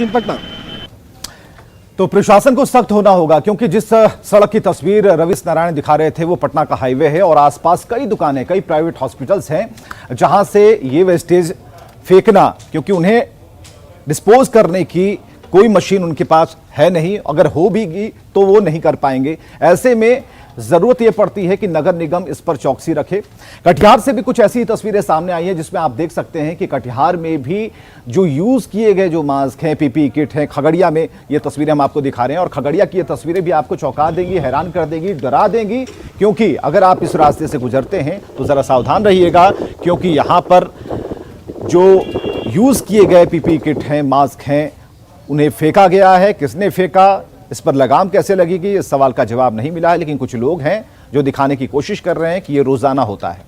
पटना। तो प्रशासन को सख्त होना होगा, क्योंकि जिस सड़क की तस्वीर रवीश नारायण दिखा रहे थे वो पटना का हाईवे है और आसपास कई दुकानें, कई प्राइवेट हॉस्पिटल्स हैं जहां से ये वेस्टेज फेंकना, क्योंकि उन्हें डिस्पोज करने की कोई मशीन उनके पास है नहीं, अगर हो भी तो वो नहीं कर पाएंगे। ऐसे में जरूरत यह पड़ती है कि नगर निगम इस पर चौकसी रखे। कटिहार से भी कुछ ऐसी तस्वीरें सामने आई हैं जिसमें आप देख सकते हैं कि कटिहार में भी जो यूज किए गए जो मास्क हैं, पीपीई किट हैं, खगड़िया में ये तस्वीरें हम आपको दिखा रहे हैं और खगड़िया की ये तस्वीरें भी आपको चौंका देंगी, हैरान कर देंगी, डरा देंगी, क्योंकि अगर आप इस रास्ते से गुजरते हैं तो जरा सावधान रहिएगा, क्योंकि यहां पर जो यूज किए गए पीपीई किट हैं, मास्क हैं, उन्हें फेंका गया है। किसने फेंका, इस पर लगाम कैसे लगेगी, इस सवाल का जवाब नहीं मिला है, लेकिन कुछ लोग हैं जो दिखाने की कोशिश कर रहे हैं कि यह रोजाना होता है।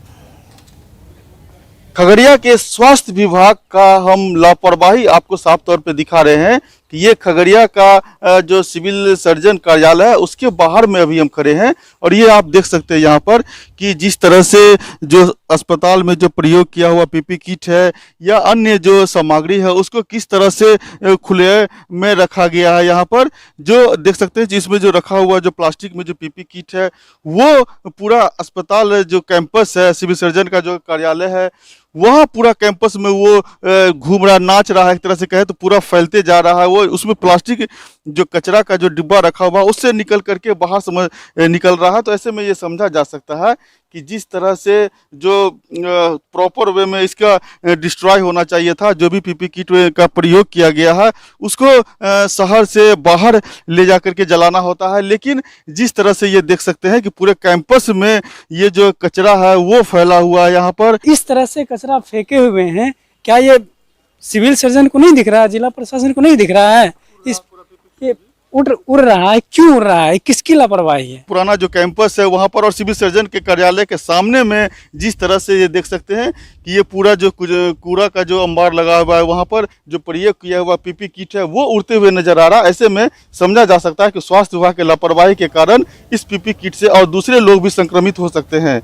खगड़िया के स्वास्थ्य विभाग का हम लापरवाही आपको साफ तौर पे दिखा रहे हैं कि ये खगड़िया का जो सिविल सर्जन कार्यालय है उसके बाहर में अभी हम खड़े हैं और ये आप देख सकते हैं यहाँ पर कि जिस तरह से जो अस्पताल में जो प्रयोग किया हुआ पीपी किट है या अन्य जो सामग्री है उसको किस तरह से खुले में रखा गया है। यहाँ पर जो देख सकते हैं जिसमें जो रखा हुआ जो प्लास्टिक में जो पीपी किट है वो पूरा अस्पताल जो कैंपस है, सिविल सर्जन का जो कार्यालय है, वह पूरा कैंपस में वो घूम रहा, नाच रहा है, एक तरह से कहे तो पूरा फैलते जा रहा है। वो उसमें प्लास्टिक जो कचरा का जो डिब्बा रखा हुआ उससे निकल करके बाहर निकल रहा है। तो ऐसे में ये समझा जा सकता है कि जिस तरह से जो प्रॉपर वे में इसका डिस्ट्रॉय होना चाहिए था, जो भी पीपी किट का प्रयोग किया गया है उसको शहर से बाहर ले जा करके जलाना होता है, लेकिन जिस तरह से ये देख सकते हैं कि पूरे कैंपस में ये जो कचरा है वो फैला हुआ है। यहाँ पर इस तरह से कचरा फेंके हुए हैं, क्या ये सिविल सर्जन को नहीं दिख रहा है, जिला प्रशासन को नहीं दिख रहा है? ये उड़ रहा है, क्यों उड़ रहा है, किसकी लापरवाही है? पुराना जो कैंपस है वहां पर और सिविल सर्जन के कार्यालय के सामने में जिस तरह से ये देख सकते हैं कि ये पूरा जो कूड़ा का जो अंबार लगा हुआ है, वहां पर जो प्रयोग किया हुआ पीपी किट है वो उड़ते हुए नजर आ रहा है। ऐसे में समझा जा सकता है कि स्वास्थ्य विभाग के लापरवाही के कारण इस पीपी किट से और दूसरे लोग भी संक्रमित हो सकते हैं।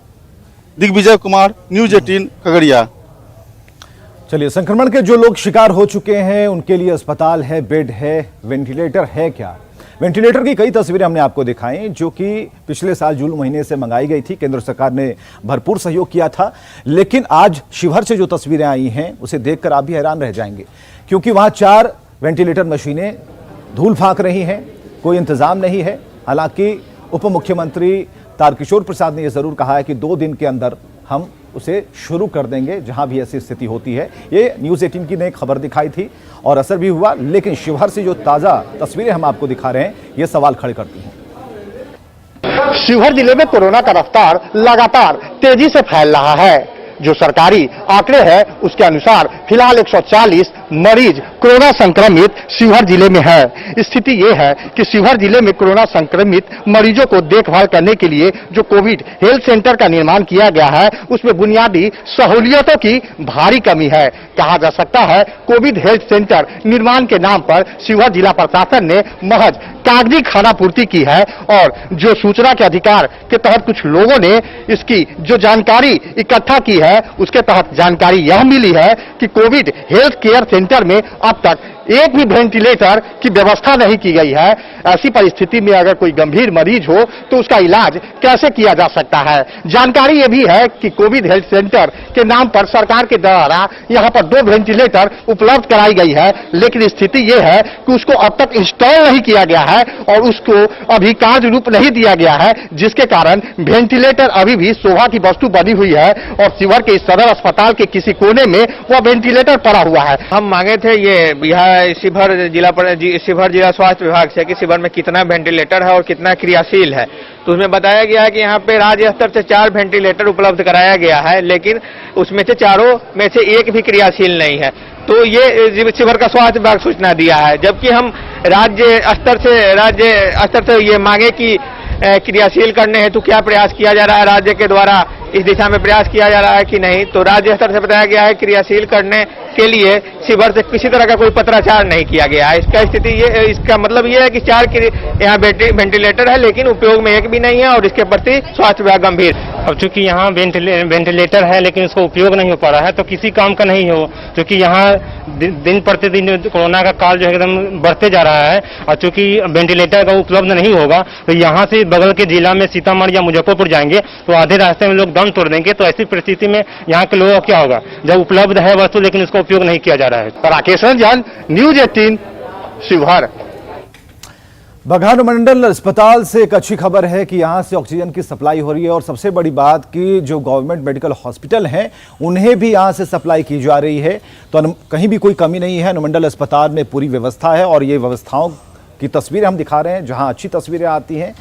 दिग्विजय कुमार, न्यूज 18 खगड़िया। चलिए, संक्रमण के जो लोग शिकार हो चुके हैं उनके लिए अस्पताल है, बेड है, वेंटिलेटर है क्या? वेंटिलेटर की कई तस्वीरें हमने आपको दिखाई जो कि पिछले साल जून महीने से मंगाई गई थी, केंद्र सरकार ने भरपूर सहयोग किया था, लेकिन आज शिवहर से जो तस्वीरें आई हैं उसे देखकर आप भी हैरान रह जाएंगे, क्योंकि वहां 4 वेंटिलेटर मशीनें धूल फांक रही हैं, कोई इंतजाम नहीं है। हालांकि उप मुख्यमंत्री तारकिशोर प्रसाद ने यह जरूर कहा है कि 2 दिन के अंदर हम उसे शुरू कर देंगे जहां भी ऐसी स्थिति होती है। ये न्यूज़ 18 की ने एक खबर दिखाई थी और असर भी हुआ, लेकिन शिवहर से जो ताजा तस्वीरें हम आपको दिखा रहे हैं ये सवाल खड़े करती हैं। शिवहर जिले में कोरोना का रफ्तार लगातार तेजी से फैल रहा है। जो सरकारी आंकड़े हैं उसके अनुसार फिलहाल 140 मरीज कोरोना संक्रमित शिवहर जिले में है। स्थिति ये है कि शिवहर जिले में कोरोना संक्रमित मरीजों को देखभाल करने के लिए जो कोविड हेल्थ सेंटर का निर्माण किया गया है उसमें बुनियादी सहूलियतों की भारी कमी है। कहा जा सकता है कोविड हेल्थ सेंटर निर्माण के नाम पर शिवहर जिला प्रशासन ने महज कागजी खानापूर्ति की है और जो सूचना के अधिकार के तहत कुछ लोगों ने इसकी जो जानकारी इकट्ठा की है उसके तहत जानकारी यह मिली है कि कोविड हेल्थ केयर सेंटर में अब तक एक भी वेंटिलेटर की व्यवस्था नहीं की गई है। ऐसी परिस्थिति में अगर कोई गंभीर मरीज हो तो उसका इलाज कैसे किया जा सकता है? जानकारी यह भी है कि कोविड हेल्थ सेंटर के नाम पर सरकार के द्वारा यहां पर 2 वेंटिलेटर उपलब्ध कराई गई है, लेकिन स्थिति यह है कि उसको अब तक इंस्टॉल नहीं किया गया है और उसको अभी कार्य रूप नहीं दिया गया है, जिसके कारण वेंटिलेटर अभी भी शोभा की वस्तु बनी हुई है और शिवहर के सदर अस्पताल के किसी कोने में वह वेंटिलेटर पड़ा हुआ है। हम मांगे थे ये शिवहर जिला स्वास्थ्य विभाग से कि शिवहर में कितना वेंटिलेटर है और कितना क्रियाशील है, तो उसमें बताया गया है कि यहाँ पे राज्य स्तर से 4 वेंटिलेटर उपलब्ध कराया गया है, लेकिन उसमें से चारों में से एक भी क्रियाशील नहीं है। तो ये शिवहर का स्वास्थ्य विभाग सूचना दिया है, जबकि हम राज्य स्तर से ये मांगे कि क्रियाशील करने हेतु क्या प्रयास किया जा रहा है, राज्य के द्वारा इस दिशा में प्रयास किया जा रहा है कि नहीं। तो राज्य स्तर से बताया गया है क्रियाशील करने के लिए शिवहर से किसी तरह का कोई पत्राचार नहीं किया गया है। इसका मतलब ये है कि 4 यहाँ वेंटिलेटर है लेकिन उपयोग में एक भी नहीं है और इसके प्रति स्वास्थ्य विभाग गंभीर अब चूंकि यहाँ वेंटिलेटर है लेकिन उसका उपयोग नहीं हो पा रहा है, तो किसी काम का नहीं हो, क्योंकि यहाँ दिन प्रतिदिन कोरोना का काल जो है एकदम बढ़ते जा रहा है, और चूंकि वेंटिलेटर का उपलब्ध नहीं होगा तो यहाँ से बगल के जिला में सीतामढ़ी या मुजफ्फरपुर जाएंगे तो आधे रास्ते में लोग दम तोड़ देंगे। तो ऐसी परिस्थिति में यहाँ के लोगों को क्या होगा, जब उपलब्ध है वस्तु लेकिन उसका उपयोग नहीं किया जा रहा है। राकेश रंजन, न्यूज 18, शिवहर। बगहा अनुमंडल अस्पताल से एक अच्छी खबर है कि यहां से ऑक्सीजन की सप्लाई हो रही है, और सबसे बड़ी बात कि जो गवर्नमेंट मेडिकल हॉस्पिटल हैं उन्हें भी यहां से सप्लाई की जा रही है। तो कहीं भी कोई कमी नहीं है, अनुमंडल अस्पताल में पूरी व्यवस्था है। और ये व्यवस्थाओं की तस्वीरें हम दिखा रहे हैं, जहां अच्छी तस्वीरें आती हैं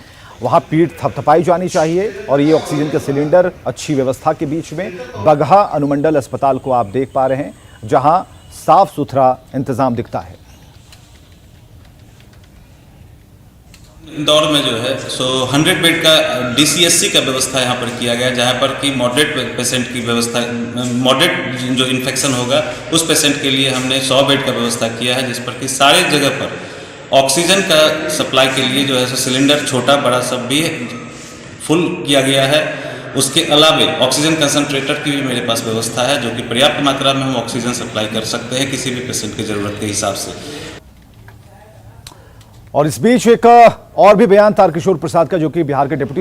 वहां पीठ थपथपाई जानी चाहिए। और ये ऑक्सीजन के सिलेंडर अच्छी व्यवस्था के बीच में बगहा अनुमंडल अस्पताल को आप देख पा रहे हैं, जहां साफ सुथरा इंतजाम दिखता है। इंदौर में जो है 100 बेड का DCSC का व्यवस्था यहाँ पर किया गया, जहाँ पर कि मॉडरेट पेशेंट की व्यवस्था, मॉडरेट जो इन्फेक्शन होगा उस पेशेंट के लिए हमने 100 बेड का व्यवस्था किया है, जिस पर कि सारे जगह पर ऑक्सीजन का सप्लाई के लिए जो है सिलेंडर छोटा बड़ा सब भी फुल किया गया है। उसके अलावे ऑक्सीजन कंसंट्रेटर की भी मेरे पास व्यवस्था है, जो कि पर्याप्त मात्रा में हम ऑक्सीजन सप्लाई कर सकते हैं किसी भी पेशेंट की ज़रूरत के हिसाब से। और इस बीच एक और भी बयान तारकिशोर प्रसाद का, जो कि बिहार के डिप्टी